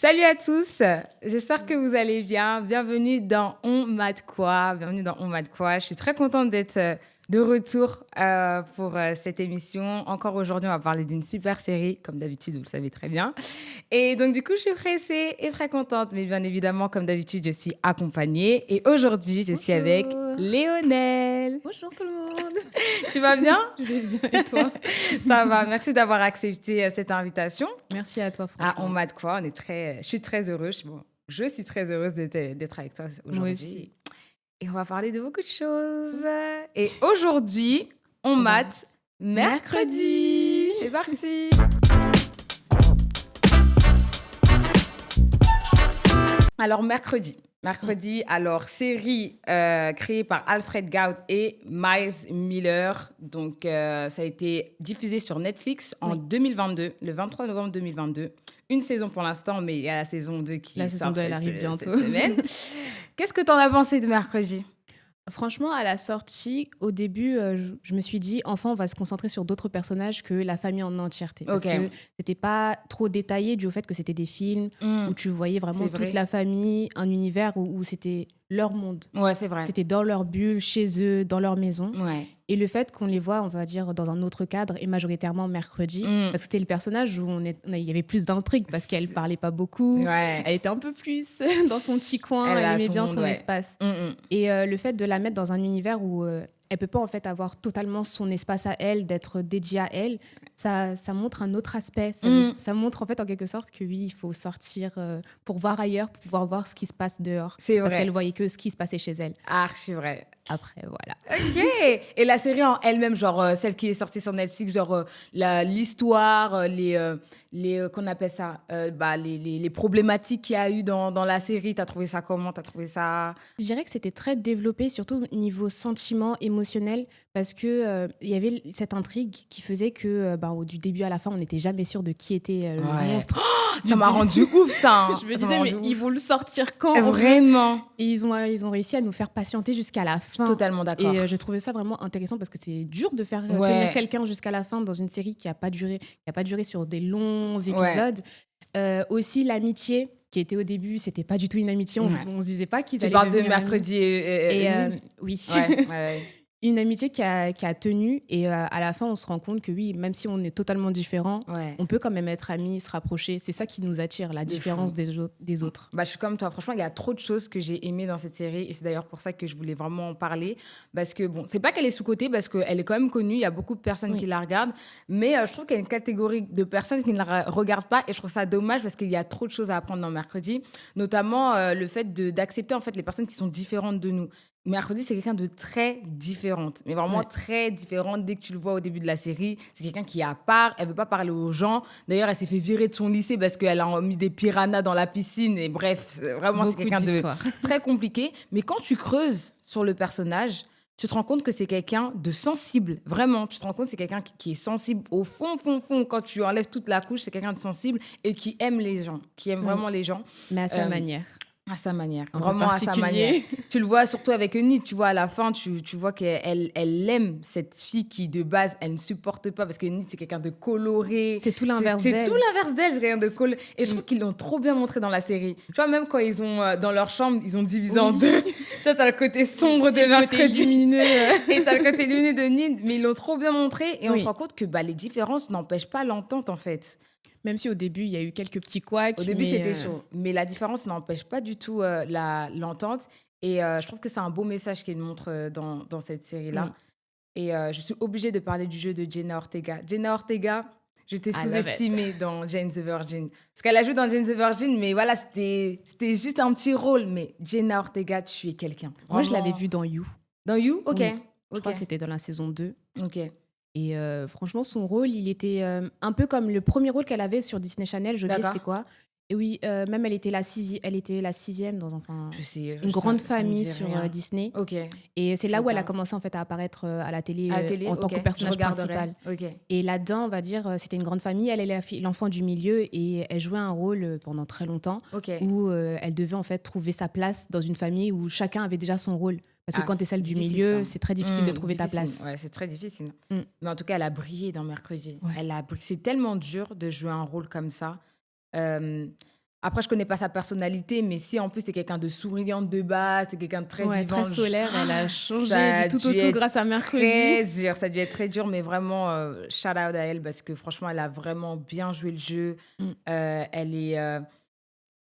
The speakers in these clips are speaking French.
Salut à tous, j'espère que vous allez bien. Bienvenue dans On m'a de quoi. Bienvenue dans On m'a de quoi. Je suis très contente d'être de retour pour cette émission. Encore aujourd'hui, on va parler d'une super série, comme d'habitude, vous le savez très bien. Et donc, du coup, je suis pressée et très contente. Mais bien évidemment, comme d'habitude, je suis accompagnée. Et aujourd'hui, je suis avec Bonjour. Léonelle. Bonjour tout le monde. Tu vas bien? Je vais bien et toi? Ça va, merci d'avoir accepté cette invitation. Merci à toi, Ah, on franchement. m'a de quoi, je suis très heureuse. Bon, je suis très heureuse d'être avec toi Moi aussi. aujourd'hui. Et on va parler de beaucoup de choses. Et aujourd'hui, on On va- mate mercredi. Mercredi. C'est parti. Alors, mercredi, alors, série créée par Alfred Gout et Miles Miller. Donc, ça a été diffusé sur Netflix en Oui. 2022, le 23 novembre 2022. Une saison pour l'instant, mais il y a la saison 2 qui La saison sort 2, elle arrive bientôt. cette semaine. Qu'est-ce que tu en as pensé de mercredi? Franchement, à la sortie, au début, je me suis dit, enfin, on va se concentrer sur d'autres personnages que la famille en entièreté. Parce Ok. que c'était pas trop détaillé dû au fait que c'était des films où tu voyais vraiment C'est vrai. toute la famille, un univers où c'était leur monde. Ouais, c'est vrai. C'était dans leur bulle, chez eux, dans leur maison. Ouais. Et le fait qu'on les voit, on va dire, dans un autre cadre, et majoritairement mercredi, parce que c'était le personnage où il y avait plus d'intrigue, parce qu'elle parlait pas beaucoup, Ouais. elle était un peu plus dans son petit coin, Elle elle a aimait son bien monde, son ouais. espace. Mm. Et le fait de la mettre dans un univers où elle peut pas en fait avoir totalement son espace à elle, d'être dédiée à elle, ça montre un autre aspect. Ça montre en fait en quelque sorte que oui, il faut sortir pour voir ailleurs, pour pouvoir voir ce qui se passe dehors. C'est Parce vrai. qu'elle voyait que ce qui se passait chez elle. Archi vrai. Après, voilà. Ok. Et la série en elle-même, genre celle qui est sortie sur Netflix, genre l'histoire, qu'on appelle ça, les problématiques qu'il y a eu dans la série. T'as trouvé ça comment? T'as trouvé ça? Je dirais que c'était très développé, surtout niveau sentiment, émotionnel, parce que il y avait cette intrigue qui faisait que du début à la fin, on n'était jamais sûr de qui était le Ouais. monstre. Ça m'a rendu ouf, ça. Hein. Je me Ça m'a disais, mais rendu ils ouf. vont le sortir quand en fait Vraiment. Et ils ont réussi à nous faire patienter jusqu'à la fin. Totalement d'accord. Et j'ai trouvé ça vraiment intéressant parce que c'est dur de faire Ouais. tenir quelqu'un jusqu'à la fin dans une série qui n'a pas duré sur des longs épisodes. Aussi, l'amitié qui était au début, c'était pas du tout une amitié. On se disait pas qu'ils Tu allaient parles de devenir amis. mercredi Et Nuit? oui. Ouais. Une amitié qui a tenu et à la fin on se rend compte que oui, même si on est totalement différents, Ouais. on peut quand même être amis, se rapprocher. C'est ça qui nous attire, la différence des autres. Bah, je suis comme toi. Franchement, il y a trop de choses que j'ai aimées dans cette série. Et c'est d'ailleurs pour ça que je voulais vraiment en parler. Parce que, bon, c'est pas qu'elle est sous-cotée, parce qu'elle est quand même connue. Il y a beaucoup de personnes qui la regardent. Mais je trouve qu'il y a une catégorie de personnes qui ne la regardent pas. Et je trouve ça dommage parce qu'il y a trop de choses à apprendre dans Mercredi. Notamment le fait d'accepter en fait, les personnes qui sont différentes de nous. Mercredi, c'est quelqu'un de très différente, mais vraiment très différente. Dès que tu le vois au début de la série, c'est quelqu'un qui est à part, elle veut pas parler aux gens. D'ailleurs, elle s'est fait virer de son lycée parce qu'elle a mis des piranhas dans la piscine. Et bref, vraiment, c'est quelqu'un de très compliqué. Mais quand tu creuses sur le personnage, tu te rends compte que c'est quelqu'un de sensible. Vraiment, tu te rends compte que c'est quelqu'un qui est sensible au fond. Quand tu enlèves toute la couche, c'est quelqu'un de sensible et qui aime les gens, qui aime vraiment les gens. Mais à sa manière. À sa manière, Un vraiment à sa manière. Tu le vois surtout avec Enid, tu vois à la fin, tu vois qu'elle aime cette fille qui de base, elle ne supporte pas parce que Enid c'est quelqu'un de coloré. C'est tout l'inverse d'elle. C'est tout l'inverse d'elle, c'est quelqu'un de coloré. Et je trouve qu'ils l'ont trop bien montré dans la série. Tu vois, même quand ils ont, dans leur chambre, ils ont divisé en deux. Tu vois, t'as le côté sombre de Mercredi. Et t'as le côté lumineux de Enid, mais ils l'ont trop bien montré. Et on se rend compte que les différences n'empêchent pas l'entente en fait. Même si au début, il y a eu quelques petits couacs. Au début, c'était chaud. Mais la différence n'empêche pas du tout l'entente. Et je trouve que c'est un beau message qu'il montre dans cette série-là. Et je suis obligée de parler du jeu de Jenna Ortega. Jenna Ortega, je t'ai sous-estimée dans Jane the Virgin. Parce qu'elle a joué dans Jane the Virgin, mais voilà, c'était juste un petit rôle. Mais Jenna Ortega, tu es quelqu'un. Moi, je l'avais vue dans You. Dans You? Ok. Oui. Je crois que c'était dans la saison 2. Ok. Et franchement, son rôle, il était un peu comme le premier rôle qu'elle avait sur Disney Channel. Je sais c'était quoi. Et oui, même elle était la sixième dans une grande famille sur Disney. Ok. Et c'est là où elle a commencé en fait à apparaître à la télé, en tant que personnage principal. Okay. Et là-dedans, on va dire, c'était une grande famille. Elle est l'enfant du milieu et elle jouait un rôle pendant très longtemps où elle devait en fait trouver sa place dans une famille où chacun avait déjà son rôle. Parce que quand tu es celle du milieu, c'est très difficile de trouver ta place. Ouais, c'est très difficile. Mais en tout cas, elle a brillé dans Mercredi. Ouais. C'est tellement dur de jouer un rôle comme ça. Après, je connais pas sa personnalité, mais si en plus, c'est quelqu'un de souriant de base, c'est quelqu'un de très Ouais, vivant, très solaire. Elle a ça changé a du tout dû au tout être grâce à Mercredi. très dur. Ça a dû être très dur, mais vraiment, shout out à elle parce que franchement, elle a vraiment bien joué le jeu. Mm. Elle est,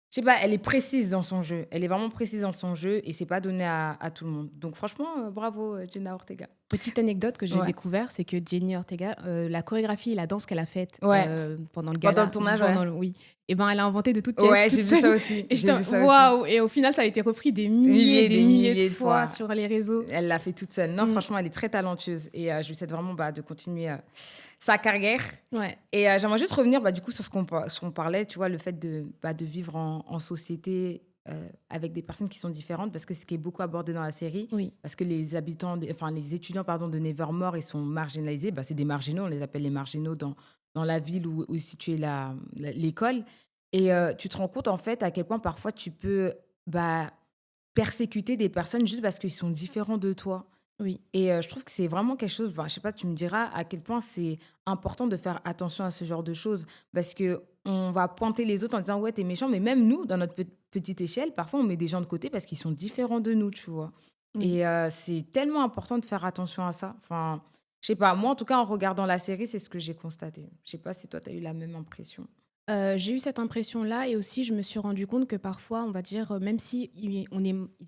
je sais pas, elle est précise dans son jeu. Elle est vraiment précise dans son jeu et c'est pas donné à tout le monde. Donc franchement, bravo Jenna Ortega. Petite anecdote que j'ai Ouais. découvert, c'est que Jenny Ortega, la chorégraphie et la danse qu'elle a faite Ouais. pendant le Pendant gala, le tournage, ouais. oui, et ben elle a inventé de toutes pièces, Ouais, toute j'ai vu ça seule. aussi. Et J'ai j'étais vu ça aussi. waouh! Et au final, ça a été repris des milliers, des milliers de fois fois. sur les réseaux. Elle l'a fait toute seule. Non, Mm. franchement, elle est très talentueuse et je lui souhaite vraiment de continuer sa carrière. Ouais, Et j'aimerais juste revenir du coup sur ce qu'on parlait, tu vois, le fait de vivre en société avec des personnes qui sont différentes, parce que ce qui est beaucoup abordé dans la série, oui, parce que les les étudiants de Nevermore, ils sont marginalisés, c'est des marginaux, on les appelle les marginaux dans la ville où est située l'école. Et tu te rends compte en fait à quel point parfois tu peux persécuter des personnes juste parce qu'ils sont différents de toi. oui. Et je trouve que c'est vraiment quelque chose, je sais pas, tu me diras à quel point c'est important de faire attention à ce genre de choses. Parce que on va pointer les autres en disant, ouais, t'es méchant. Mais même nous, dans notre petite échelle, parfois, on met des gens de côté parce qu'ils sont différents de nous, tu vois. Oui. Et c'est tellement important de faire attention à ça. Enfin, je sais pas, moi, en tout cas, en regardant la série, c'est ce que j'ai constaté. Je sais pas si toi, tu as eu la même impression. J'ai eu cette impression-là et aussi je me suis rendu compte que parfois, on va dire, même si ils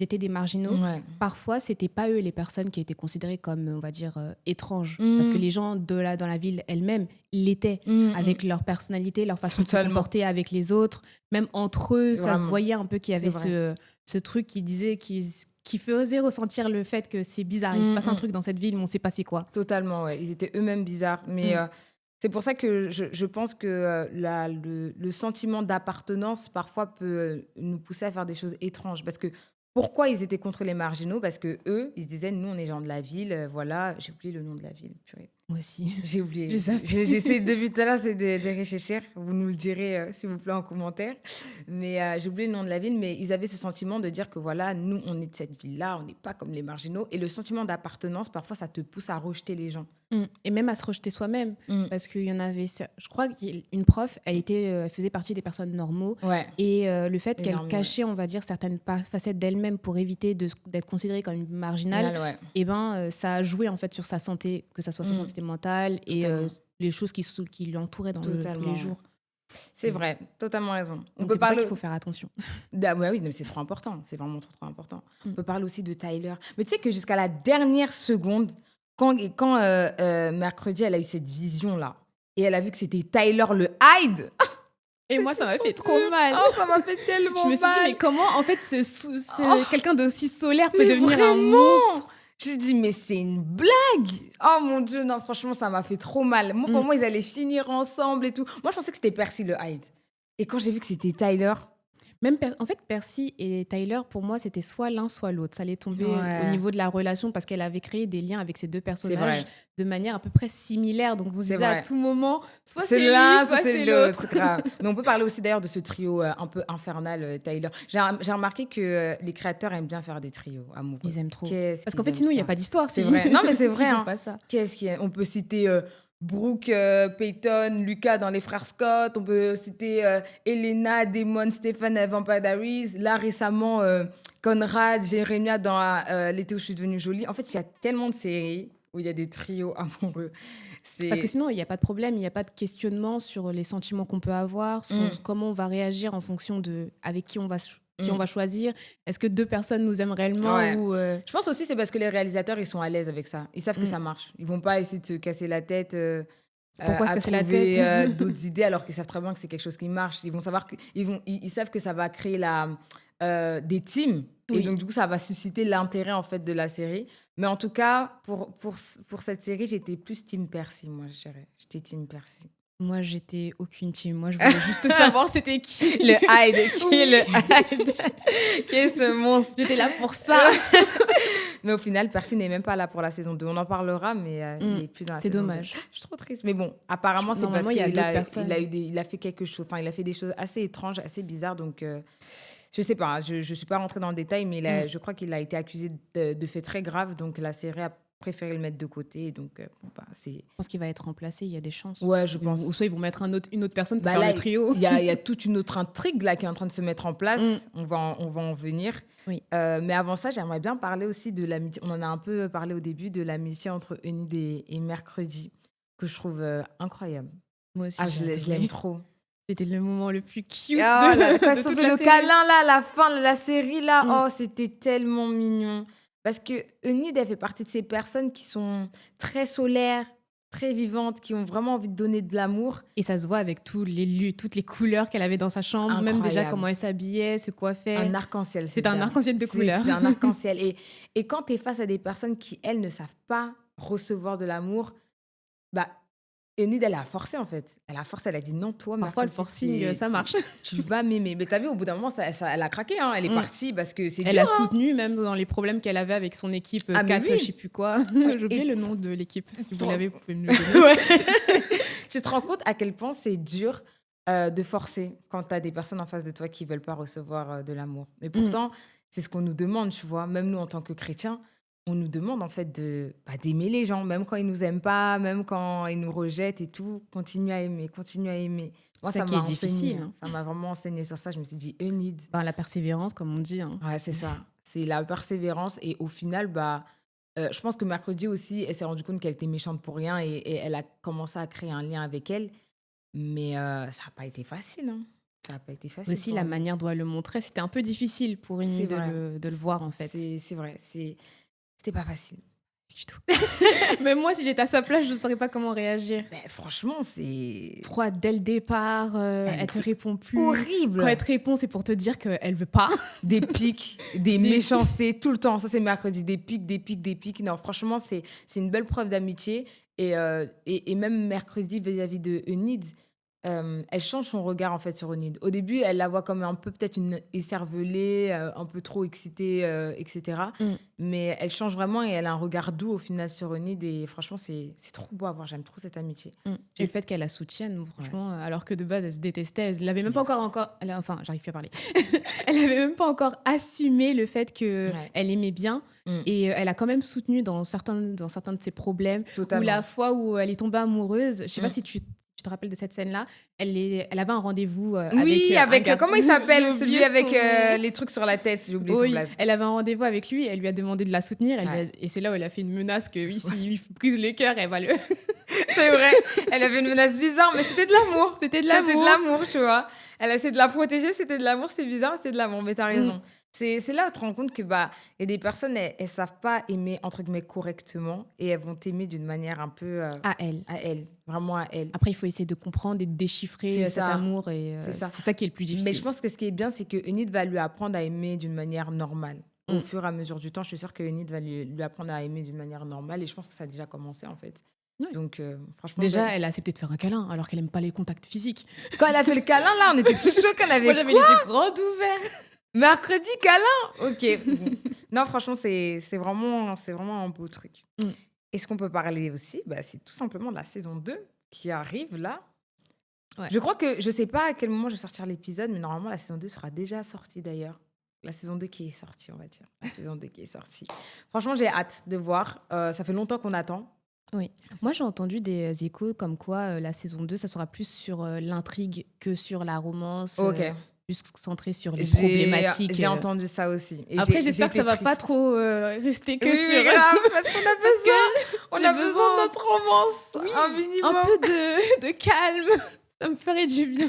étaient des marginaux, Ouais. parfois c'était pas eux les personnes qui étaient considérées comme, on va dire, étranges. Parce que les gens dans la ville elle-même, ils l'étaient avec leur personnalité, leur façon de se Totalement. comporter avec les autres. Même entre eux, ça se Vraiment. voyait un peu qu'il y avait C'est vrai. ce truc qui disait, qui faisait ressentir le fait que c'est bizarre. Il se passe un truc dans cette ville, mais on sait pas c'est quoi. Totalement, ouais. Ils étaient eux-mêmes bizarres. Mais c'est pour ça que je pense que le sentiment d'appartenance, parfois, peut nous pousser à faire des choses étranges. Parce que pourquoi ils étaient contre les marginaux? Parce que eux, ils se disaient, nous, on est gens de la ville. Voilà, j'ai oublié le nom de la ville. Purée. Moi aussi. J'ai oublié. J'ai zappé. J'essaie depuis tout à l'heure, j'essaie de réfléchir. Vous nous le direz, s'il vous plaît, en commentaire. Mais j'ai oublié le nom de la ville. Mais ils avaient ce sentiment de dire que voilà, nous, on est de cette ville-là, on n'est pas comme les marginaux. Et le sentiment d'appartenance, parfois, ça te pousse à rejeter les gens. Et même à se rejeter soi-même. Mm. Parce qu'il y en avait, je crois qu'une prof, elle faisait partie des personnes normaux. Ouais. Et le fait qu'elle Énorme, cachait, on va dire, certaines facettes d'elle-même pour éviter d'être considérée comme une marginale, Ouais. et ben, ça a joué en fait sur sa santé, que ça soit sa santé mentale et Totalement. les choses qui l'entouraient dans tous Totalement, les jours. C'est vrai, totalement raison. On Donc peut c'est pour ça parler. qu'il faut faire attention. Ouais, oui, mais c'est trop important. C'est vraiment trop, trop important. On peut parler aussi de Tyler. Mais tu sais que jusqu'à la dernière seconde, quand mercredi, elle a eu cette vision-là, et elle a vu que c'était Tyler le Hyde. Et moi, ça m'a fait trop mal. Oh, ça m'a fait tellement Je me suis dit, mal. mais comment, en fait, quelqu'un d'aussi solaire peut Mais devenir un vraiment monstre? Je dis, mais c'est une blague. Oh mon Dieu, non, franchement, ça m'a fait trop mal. Moi, pour moi, ils allaient finir ensemble et tout. Moi, je pensais que c'était Percy le Hyde. Et quand j'ai vu que c'était Tyler, Même en fait, Percy et Tyler, pour moi, c'était soit l'un, soit l'autre. Ça allait tomber Ouais. au niveau de la relation parce qu'elle avait créé des liens avec ces deux personnages vrai. de manière à peu près similaire. Donc, vous C'est disiez à vrai. tout moment, soit c'est c'est l'un, lui, soit c'est c'est l'autre, l'autre. grave. Mais on peut parler aussi d'ailleurs de ce trio un peu infernal, Tyler. J'ai remarqué que les créateurs aiment bien faire des trios amoureux. Ils aiment trop. Qu'est-ce Parce qu'en qu'ils fait, sinon, il aiment n'y a ça. pas d'histoire. C'est vrai. Non, mais c'est vrai. S'ils font Hein. pas ça. On peut citer Brooke, Peyton, Lucas dans Les Frères Scott. On peut citer Elena, Damon, Stephen, Vampire Diaries. Là, récemment, Conrad, Jérémia dans L'été où je suis devenue jolie. En fait, il y a tellement de séries où il y a des trios amoureux. Parce que sinon, il n'y a pas de problème, il n'y a pas de questionnement sur les sentiments qu'on peut avoir, sur comment on va réagir en fonction de avec qui on va choisir. Est-ce que deux personnes nous aiment réellement Ouais. ou Je pense aussi c'est parce que les réalisateurs, ils sont à l'aise avec ça. Ils savent que ça marche. Ils vont pas essayer de se casser la tête Pourquoi se à casser la trouver tête d'autres idées alors qu'ils savent très bien que c'est quelque chose qui marche. Ils vont savoir ils savent que ça va créer des teams. Et Oui. donc, du coup, ça va susciter l'intérêt, en fait, de la série. Mais en tout cas, pour cette série, j'étais plus team Percy, moi, je dirais. J'étais team Percy. Moi, j'étais aucune team. Moi, je voulais juste savoir c'était qui. Le Hyde, qui est Oui. le Hyde Qui est ce monstre? J'étais là pour ça. Mais au final, Percy n'est même pas là pour la saison 2. On en parlera, mais il n'est plus dans la C'est saison dommage. 2. Je suis trop triste. Mais bon, apparemment, c'est parce Normalement, il y a qu'il d'autres personnes. il a fait quelque chose. Enfin, il a fait des choses assez étranges, assez bizarres. Donc, je sais pas. Je ne suis pas rentrée dans le détail, mais je crois qu'il a été accusé de faits très graves. Donc, la série a préféré le mettre de côté. Donc, bon, bah, c'est... Je pense qu'il va être remplacé, il y a des chances. Ouais, je pense. Ou soit ils vont mettre une autre personne pour Bah faire là, le trio. il y a toute une autre intrigue là qui est en train de se mettre en place. On va en venir. Oui. Mais avant ça, j'aimerais bien parler aussi de l'amitié. On en a un peu parlé au début de l'amitié entre Enid et Mercredi, que je trouve incroyable. Moi aussi, Ah, j'ai je adoré. l'aime trop. C'était le moment le plus cute Ah là là, quand de ils se sont toute fait la le série. câlin là, à la fin de la série là, Mm. oh, c'était tellement mignon. Parce que Enid, elle fait partie de ces personnes qui sont très solaires, très vivantes, qui ont vraiment envie de donner de l'amour. Et ça se voit avec toutes les couleurs qu'elle avait dans sa chambre, même déjà Incroyable. comment elle s'habillait, se coiffait. Un arc-en-ciel, C'est un arc-en-ciel de couleurs. C'est un arc-en-ciel. Et quand tu es face à des personnes qui, elles, ne savent pas recevoir de l'amour, bah, Enid, elle a forcé, en fait. Elle a forcé, elle a dit non, toi, Parfois, le Mercredi, forcing, ça marche. tu vas m'aimer. Mais t'as vu, au bout d'un moment, elle a craqué, hein. Elle est partie parce que c'est Elle dur, a hein. soutenu même dans les problèmes qu'elle avait avec son équipe Ah, mais 4, oui. je sais plus quoi. Ouais, J'ai oublié et- le nom de l'équipe. Si vous Toi. l'avez, vous pouvez me le donner. Ouais. Tu te rends compte à quel point c'est dur de forcer quand tu as des personnes en face de toi qui veulent pas recevoir de l'amour. Mais pourtant, c'est ce qu'on nous demande, tu vois. Même nous, en tant que chrétiens, on nous demande en fait d'aimer les gens, même quand ils nous aiment pas, même quand ils nous rejettent et tout. Continue à aimer, continue à aimer. Moi, C'est ça ça qui m'a est difficile, enseigné. hein. Ça m'a vraiment enseigné sur ça. Je me suis dit, Enid. Ben, la persévérance, comme on dit. Hein. Ouais, c'est ça. C'est la persévérance. Et au final, je pense que Mercredi aussi, elle s'est rendue compte qu'elle était méchante pour rien et elle a commencé à créer un lien avec elle. Mais ça n'a pas été facile. Hein. Ça n'a pas été facile. Aussi, pour la elle. manière dont elle le montrait, c'était un peu difficile pour une C'est de vrai. de le voir, en fait. C'est vrai. C'était pas facile. Du tout. Même moi, si j'étais à sa place, je ne saurais pas comment réagir. Ben, franchement, c'est Froide dès le départ, elle te répond plus. horrible. Quand elle te répond, c'est pour te dire qu'elle veut pas. Des pics, des méchancetés, tout le temps. Ça, c'est Mercredi. Des pics, des pics, des pics. Non, franchement, c'est une belle preuve d'amitié. Et même Mercredi vis-à-vis de Enid, elle change son regard en fait sur Enid. Au début, elle la voit comme un peu peut-être une écervelée, un peu trop excitée, etc. Mais elle change vraiment et elle a un regard doux au final sur Enid. Et franchement, c'est trop beau à voir. J'aime trop cette amitié. Et le fait qu'elle la soutienne, franchement, alors que de base, elle se détestait. Elle l'avait même pas encore enfin, j'arrive plus à parler. Elle avait même pas encore assumé le fait qu'elle aimait bien. Et elle a quand même soutenu dans certains de ses problèmes. Totalement. Ou la fois où elle est tombée amoureuse. Je sais pas si tu te rappelles de cette scène-là. Elle avait un rendez-vous Oui, avec un gars. comment il s'appelle J'ai celui oublié avec son- les trucs sur la tête, j'ai oublié son Oui, blaze. elle avait un rendez-vous avec lui, elle lui a demandé de la soutenir, Ouais. et c'est là où elle a fait une menace que oui, s'il lui brise le cœur, elle va le... C'est vrai, elle avait une menace bizarre, mais c'était de l'amour. C'était de C'était de l'amour. l'amour, tu vois. Elle a essayé de la protéger, c'était de l'amour, c'est bizarre, c'était de l'amour, mais t'as raison. C'est là où tu te rends compte que y a des personnes, elles savent pas aimer, entre guillemets, correctement, et elles vont t'aimer d'une manière un peu À elle. à elle, vraiment à elle. Après, il faut essayer de comprendre et de déchiffrer C'est cet ça. amour, et C'est ça. c'est ça qui est le plus difficile. Mais je pense que ce qui est bien, c'est que Enid va lui apprendre à aimer d'une manière normale. Au fur et à mesure du temps, je suis sûre que Enid va lui apprendre à aimer d'une manière normale, et je pense que ça a déjà commencé, en fait. Ouais. Donc, franchement... Déjà, elle a accepté de faire un câlin, alors qu'elle aime pas les contacts physiques. Quand elle a fait le câlin, là, on était tous chauds qu'elle avait Moi, j'avais les yeux grands ouverts. Mercredi, câlin. Ok. Bon. Non, franchement, c'est vraiment un beau truc. Est-ce qu'on peut parler aussi c'est tout simplement de la saison 2 qui arrive là. Ouais. Je crois que, je sais pas à quel moment je vais sortir l'épisode, mais normalement, la saison 2 sera déjà sortie d'ailleurs. La saison 2 qui est sortie, on va dire. La saison 2 qui est sortie. Franchement, j'ai hâte de voir. Ça fait longtemps qu'on attend. Oui. Moi, j'ai entendu des échos comme quoi la saison 2, ça sera plus sur l'intrigue que sur la romance. Ok. Plus centré sur les problématiques. J'ai entendu ça aussi. Et Après, j'espère que ça été va pas triste. trop rester que Oui, sur... grave, parce qu'on a besoin, j'ai on a besoin besoin- de notre romance, un minimum. un peu de calme. Ça me ferait du bien.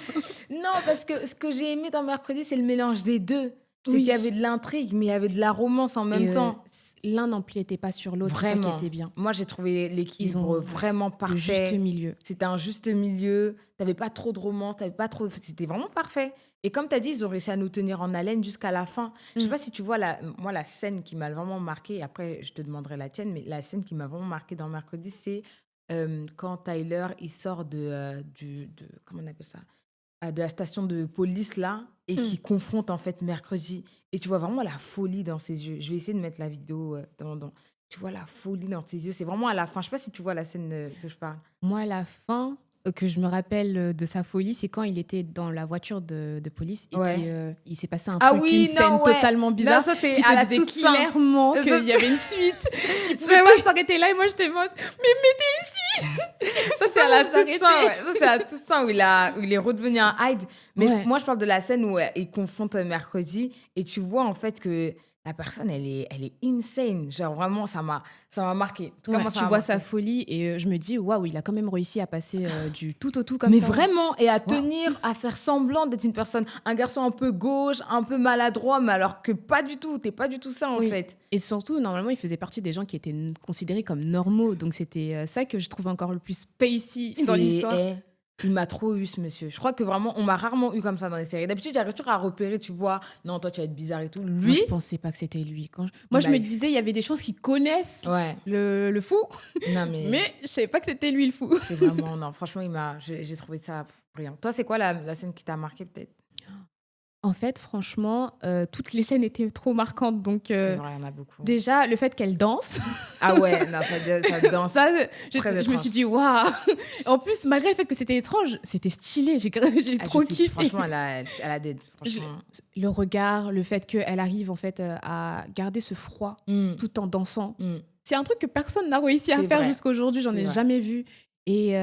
Non, parce que ce que j'ai aimé dans Mercredi, c'est le mélange des deux. C'est Oui. qu'il y avait de l'intrigue, mais il y avait de la romance en même temps. L'un n'empiétait pas sur l'autre, c'est ça qui Vraiment. était bien. Moi, j'ai trouvé Ils l'équilibre ont vraiment Le parfait. juste milieu. C'était un juste milieu. T'avais pas trop de romance, t'avais pas trop. C'était vraiment parfait. Et comme tu as dit, ils ont réussi à nous tenir en haleine jusqu'à la fin. Je sais pas si tu vois moi la scène qui m'a vraiment marquée. Après, je te demanderai la tienne, mais la scène qui m'a vraiment marquée dans Mercredi, c'est quand Tyler il sort de comment on appelle ça, de la station de police là et qui confronte en fait Mercredi. Et tu vois vraiment la folie dans ses yeux. Je vais essayer de mettre la vidéo tu vois la folie dans ses yeux. C'est vraiment à la fin. Je sais pas si tu vois la scène que je parle. Moi, à la fin, que je me rappelle de sa folie, c'est quand il était dans la voiture de police et Ouais. qu'il s'est passé un Ah truc, une oui, scène non, ouais. totalement Non, bizarre, ça, c'est qui à te la disait toute fin. clairement Ça, qu'il y avait une suite. Il c'est pouvait oui, pas s'arrêter là et moi, j'étais en mode, mais ça, c'est à pas la vous toute arrêter. fin. Ouais. Ça, c'est à la toute fin où il est redevenu un Hyde. Mais Ouais. moi, je parle de la scène où il confronte Mercredi et tu vois en fait que la personne, elle est insane. Genre vraiment, ça m'a marqué. En tout cas, Ouais, moi, ça tu m'a vois sa marqué. folie et je me dis, waouh, il a quand même réussi à passer du tout au tout comme Mais ça. vraiment, et à Waouh. tenir, à faire semblant d'être une personne, un garçon un peu gauche, un peu maladroit, mais alors que pas du tout, t'es pas du tout ça en Oui. fait. Et surtout, normalement, il faisait partie des gens qui étaient considérés comme normaux. Donc, c'était ça que je trouve encore le plus spacey dans l'histoire. Il m'a trop eu ce monsieur. Je crois que vraiment, on m'a rarement eu comme ça dans les séries. D'habitude, j'arrive toujours à repérer, tu vois, non, toi, tu vas être bizarre et tout. Moi, Lui, je pensais pas que c'était lui. Moi, il je m'a me eu. disais, il y avait des choses qui connaissent Ouais, le fou, non, mais mais je savais pas que c'était lui le fou. c'est vraiment, non, franchement, j'ai trouvé ça brillant. Toi, c'est quoi la scène qui t'a marqué peut-être? En fait, franchement, toutes les scènes étaient trop marquantes. Donc, C'est vrai, il y en a beaucoup. déjà, le fait qu'elle danse, Ah ouais, non, ça danse ça, très je me suis étrange. dit, waouh! En plus, malgré le fait que c'était étrange, c'était stylé. J'ai Ah, trop je sais, kiffé. franchement, elle a dead, Je- franchement. Le regard, le fait qu'elle arrive en fait à garder ce froid Mm, tout en dansant, mm. c'est un truc que personne n'a réussi à C'est faire vrai, jusqu'à aujourd'hui. J'en c'est ai vrai. jamais vu. Et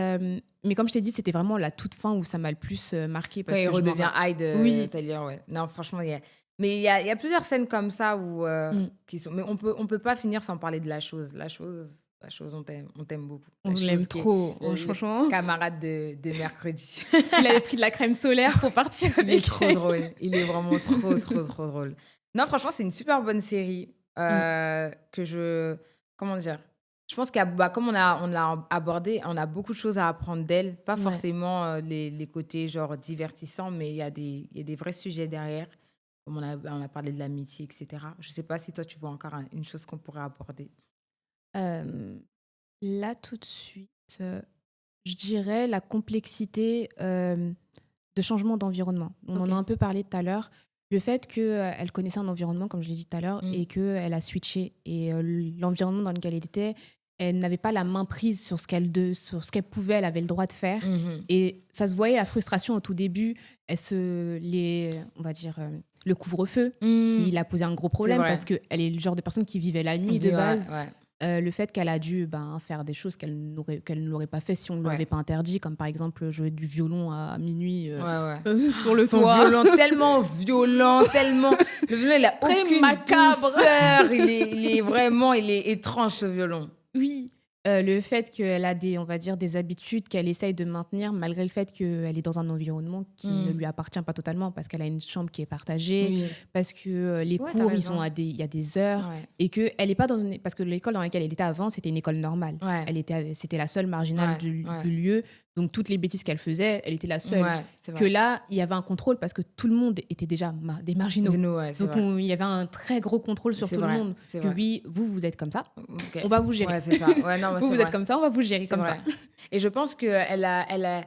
mais comme je t'ai dit, c'était vraiment la toute fin où ça m'a le plus marqué Quand parce il que je m'en redevient rappelle. Hyde, Oui. Taylor, ouais. Non, franchement, mais il y a plusieurs scènes comme ça où, Mm. qui sont. Mais on peut pas finir sans parler de la chose. La chose, on t'aime beaucoup. On La l'aime chose qui est trop, le franchement. camarade de mercredi. Il avait pris de la crème solaire pour partir Il est avec trop elle. drôle. Il est vraiment trop, trop, trop drôle. Non, franchement, c'est une super bonne série Mm. que je. Comment dire? Je pense comme on l'a abordé, on a beaucoup de choses à apprendre d'elle. Pas Ouais. forcément les côtés genre divertissants, mais il y a des vrais sujets derrière. Comme on a parlé de l'amitié, etc. Je sais pas si toi, tu vois encore une chose qu'on pourrait aborder. Euh, Là, tout de suite, je dirais la complexité de changement d'environnement. On en Ok. a un peu parlé tout à l'heure. Le fait qu'elle connaissait un environnement, comme je l'ai dit tout à l'heure, Mm. et qu'elle a switché. Et l'environnement dans lequel elle était, elle n'avait pas la main prise sur ce qu'elle pouvait, elle avait le droit de faire. Mhm. Et ça se voyait, la frustration au tout début. On va dire, le couvre-feu, qui Mm. l'a posé un gros C'est problème vrai. parce qu'elle est le genre de personne qui vivait la nuit de Ouais, base. ouais, Le fait qu'elle a dû faire des choses qu'elle n'aurait pas fait si on ne lui ouais. avait pas interdit, comme par exemple jouer du violon à minuit Ouais, ouais. sur le Son toit. violon tellement violent, tellement. Le violon, il a Très aucune macabre. douceur. Il est vraiment, il est étrange ce violon. Oui, le fait qu'elle a on va dire, des habitudes qu'elle essaye de maintenir malgré le fait qu'elle est dans un environnement qui ne lui appartient pas totalement parce qu'elle a une chambre qui est partagée, Oui. parce que les Ouais, t'as cours, raison. il y a des heures Ouais. et qu'elle n'est pas dans parce que l'école dans laquelle elle était avant, c'était une école normale. Ouais. C'était la seule marginale Ouais, du ouais. lieu. Donc, toutes les bêtises qu'elle faisait, elle était la seule. Ouais, c'est Que vrai. là, il y avait un contrôle parce que tout le monde était déjà des marginaux. Zeno, ouais, c'est Donc, vrai. il y avait un très gros contrôle sur C'est tout le vrai, monde. c'est Que vrai. oui, vous êtes comme ça, Ok. on va vous gérer. Ouais, c'est ça. Ouais, non, mais Vous c'est êtes vrai. comme ça, on va vous gérer C'est comme vrai. ça. Et je pense que elle a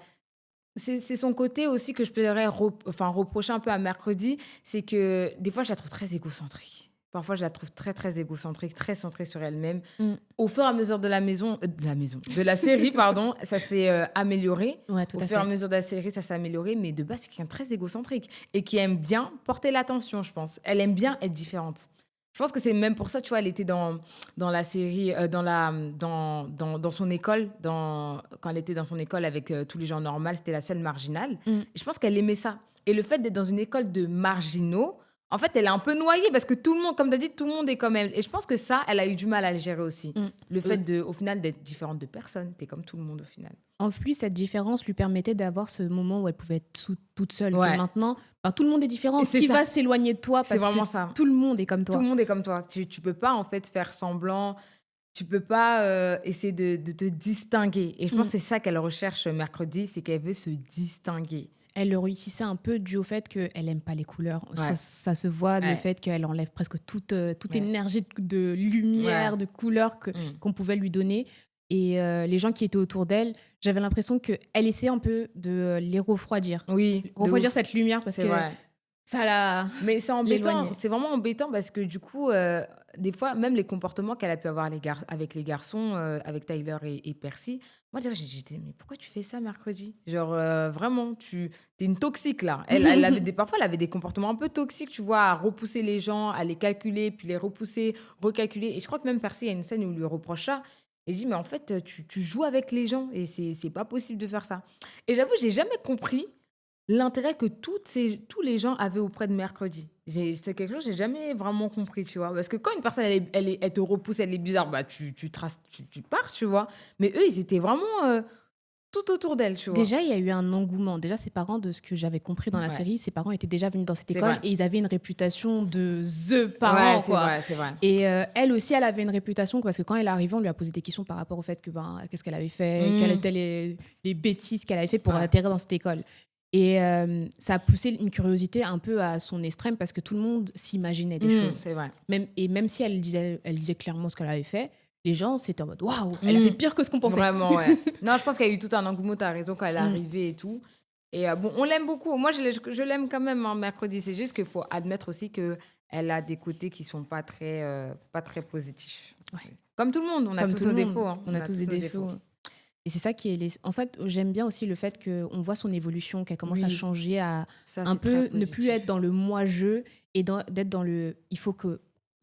c'est son côté aussi que je pourrais reprocher un peu à Mercredi, c'est que des fois, je la trouve très égocentrique. Parfois, je la trouve très, très égocentrique, très centrée sur elle-même. Mm. Au fur et à mesure de la série, pardon, ça s'est amélioré. Ouais, tout Au à fur et à fait. mesure de la série, ça s'est amélioré. Mais de base, c'est quelqu'un de très égocentrique et qui aime bien porter l'attention, je pense. Elle aime bien être différente. Je pense que c'est même pour ça, tu vois, elle était dans la série, dans son école, quand elle était dans son école avec tous les gens normaux, c'était la seule marginale. Mm. Et je pense qu'elle aimait ça. Et le fait d'être dans une école de marginaux, en fait, elle est un peu noyée parce que tout le monde, comme tu as dit, tout le monde est comme elle. Et je pense que ça, elle a eu du mal à le gérer aussi. Mm. Le fait, au final, d'être différente de personne. Tu es comme tout le monde au final. En plus, cette différence lui permettait d'avoir ce moment où elle pouvait être toute seule. Ouais. Que maintenant, tout le monde est différent. Et c'est Qui ça. va s'éloigner de toi C'est parce vraiment que ça. tout le monde est comme Tout toi. le monde est comme toi. Tu peux pas, en fait, faire semblant. Tu peux pas essayer de te distinguer. Et je pense que c'est ça qu'elle recherche mercredi, c'est qu'elle veut se distinguer. Elle le réussissait un peu dû au fait qu'elle n'aime pas les couleurs. Ouais. Ça se voit, le Ouais. fait qu'elle enlève presque toute Ouais. énergie de lumière, Ouais. de couleurs qu'on pouvait lui donner. Et les gens qui étaient autour d'elle, j'avais l'impression qu'elle essayait un peu de les refroidir. Oui, de Refroidir ouf. cette lumière parce C'est que vrai. Ça l'a Mais c'est embêtant, l'éloigné. c'est vraiment embêtant parce que du coup, des fois, même les comportements qu'elle a pu avoir avec les garçons, avec Tyler et Percy, moi, des fois, j'étais, mais pourquoi tu fais ça mercredi? Genre, vraiment, t'es une toxique là. Parfois, elle avait des comportements un peu toxiques, tu vois, à repousser les gens, à les calculer, puis les repousser, recalculer. Et je crois que même Percy, il y a une scène où il lui reproche ça. Et je dis, mais en fait, tu joues avec les gens et c'est pas possible de faire ça. Et j'avoue, j'ai jamais compris l'intérêt que tous les gens avaient auprès de Mercredi. C'est quelque chose que j'ai jamais vraiment compris, tu vois. Parce que quand une personne, elle te repousse, elle est bizarre, bah tu pars, tu vois. Mais eux, ils étaient vraiment tout autour d'elle, tu vois. Déjà, il y a eu un engouement. Déjà, ses parents, de ce que j'avais compris dans la Ouais, série, ses parents étaient déjà venus dans cette c'est école vrai. et ils avaient une réputation de the Ouais, parents, c'est quoi. vrai, c'est vrai. Et elle aussi, elle avait une réputation parce que quand elle est arrivée, on lui a posé des questions par rapport au fait que qu'est-ce qu'elle avait fait, quelles Mhm. étaient les bêtises qu'elle avait fait pour Ouais. atterrir dans cette école. Et ça a poussé une curiosité un peu à son extrême parce que tout le monde s'imaginait des choses. C'est vrai. Même si elle disait clairement ce qu'elle avait fait, les gens, c'était en mode waouh, elle a fait pire que ce qu'on pensait. Vraiment, ouais. Non, je pense qu'il y a eu tout un engouement, t'as raison, quand elle est Mm. arrivée et tout. Et bon, on l'aime beaucoup. Moi, je l'aime quand même, hein, Mercredi. C'est juste qu'il faut admettre aussi qu'elle a des côtés qui sont pas très positifs. Ouais. Comme tout le monde, on a Comme tous tout le nos monde, défauts. Hein. on a tous des nos défauts. Et c'est ça qui est. En fait, j'aime bien aussi le fait qu'on voit son évolution, qu'elle commence à Oui, changer, à ça, un c'est très peu ne plus être positif. dans le moi-je et d'être dans le. Il faut que.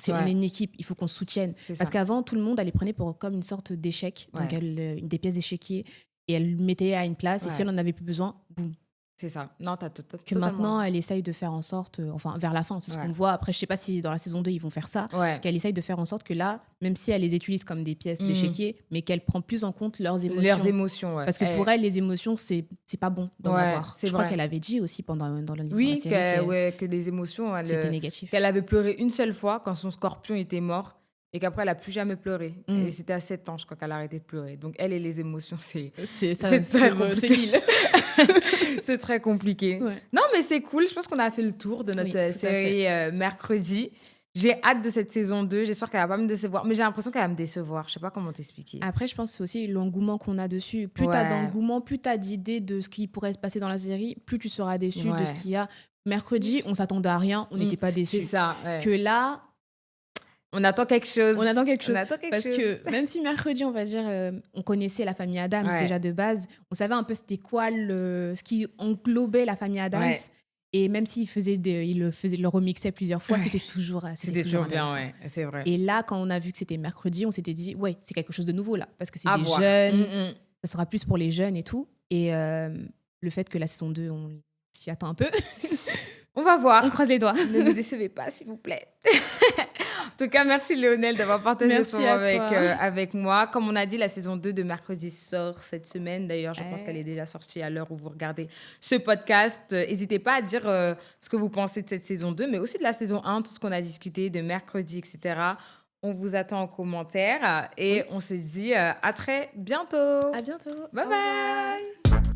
On est Ouais, une équipe, il faut qu'on se soutienne. c'est Parce ça. qu'avant, tout le monde, elle les prenait pour comme une sorte d'échec. Donc, Ouais, des pièces d'échiquier. Et elle le mettait à une place. Et si ouais, elle n'en avait plus besoin, boum. c'est ça. Non, t'as Que totalement maintenant, raison. elle essaye de faire en sorte, enfin vers la fin, c'est ce qu'on Ouais, voit. Après, je sais pas si dans la saison 2 ils vont faire ça, ouais. qu'elle essaye de faire en sorte que là, même si elle les utilise comme des pièces Mhm. d'échiquier, mais qu'elle prend plus en compte leurs Leurs émotions. émotions, ouais. Parce que pour elle, les émotions, c'est pas bon d'en Ouais, avoir. c'est Je crois vrai. qu'elle avait dit aussi dans la Oui, série que ouais, que les émotions, c'était négatif. qu'elle avait pleuré une seule fois quand son scorpion était mort et qu'après, elle n'a plus jamais pleuré. Et Mm. c'était à 7 ans, je crois qu'elle a arrêté de pleurer. Donc, elle et les émotions, C'est ça, c'est très c'est compliqué. l'île. C'est très compliqué. Ouais. Non, mais c'est cool. Je pense qu'on a fait le tour de notre Oui, tout à fait. série Mercredi. J'ai hâte de cette saison 2. J'espère qu'elle va pas me décevoir. Mais j'ai l'impression qu'elle va me décevoir. Je sais pas comment t'expliquer. Après, je pense que c'est aussi l'engouement qu'on a dessus. Plus tu as Ouais, d'engouement, plus tu as d'idées de ce qui pourrait se passer dans la série, plus tu seras déçu de ce ouais. qu'il y a. Mercredi, on s'attendait à rien, on Mm, n'était pas c'est déçus. ça, ouais. Que là, On attend quelque chose. on attend quelque On chose. attend quelque Parce chose. que même si mercredi, on va dire, on connaissait la famille Adams Ouais, déjà de base, on savait un peu c'était quoi ce qui englobait la famille Adams. ouais. Et même s'il le remixait plusieurs fois, Ouais. c'était toujours C'était toujours bien, intéressant. ouais. C'est vrai. Et là, quand on a vu que c'était mercredi, on s'était dit, ouais, c'est quelque chose de nouveau là. Parce que c'est À des voir. jeunes, Mm. ça sera plus pour les jeunes et tout. Et le fait que la saison 2, on s'y attend un peu. On va voir. On croise les doigts. Ne nous décevez pas, s'il vous plaît. En tout cas, merci Léonel d'avoir partagé ce Merci moment à toi. avec moi. Comme on a dit, la saison 2 de Mercredi sort cette semaine. D'ailleurs, je pense Ouais. qu'elle est déjà sortie à l'heure où vous regardez ce podcast. N'hésitez pas à dire ce que vous pensez de cette saison 2, mais aussi de la saison 1, tout ce qu'on a discuté de mercredi, etc. On vous attend en commentaire et Oui. on se dit à très bientôt. À bientôt. Bye Au revoir. bye.